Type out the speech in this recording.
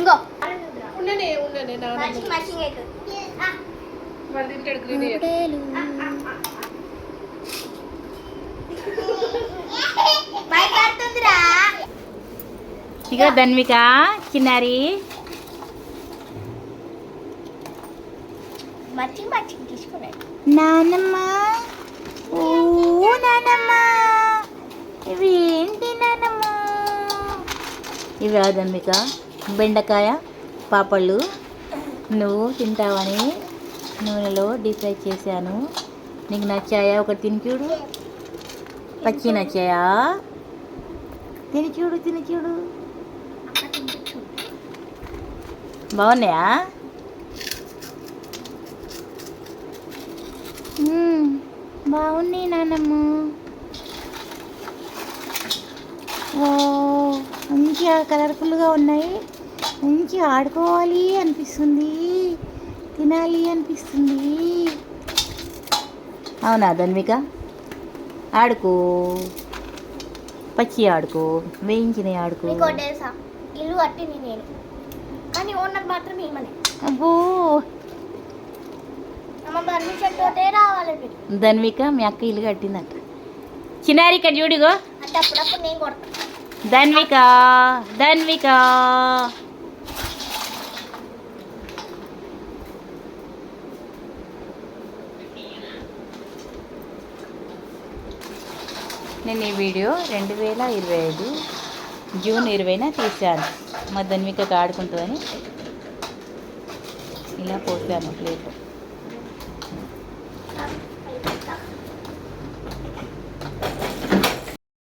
ఇంకో ఉండనే ఇక ధన్విక చిన్నారి తీసుకున్నాడు నానమ్మ. ఓ నానమ్మ, ఇవి ఏంటి నానమ్మ? ఇవి ధన్విక బెండకాయ పాపళ్ళు నువ్వు తింటావని నూనెలో డీప్ ఫ్రై చేశాను. నీకు నచ్చాయా? ఒకటి తిని చూడు. పచ్చి నచ్చాయా? తిని చూడు. బాగున్నాయా? బాగున్నాయి నానమ్మ. ఓ మంచిగా కలర్ఫుల్గా ఉన్నాయి. మంచిగా ఆడుకోవాలి అనిపిస్తుంది, తినాలి అనిపిస్తుంది. అవునా ధన్విక? ఆడుకో, పచ్చి ఆడుకో, వేయించినవి ఆడుకో. ఇల్లు కట్టింది నేను, కానీ ఓనర్ మాత్రం ఏమని. అబ్బో పర్మిషన్ తోటే రావాలి. ధన్విక మీ అక్క ఇల్లు కట్టిందంట. చిన్నారి ఇక్కడ చూడిగో. అంటే అప్పుడప్పుడు నేను కొడతా. ధన్విక నేను ఈ వీడియో 2025 జూన్ 20న తీశాను. మా ధన్వికకు ఆడుకుంటుందని ఇలా పోసాను ప్లేట్.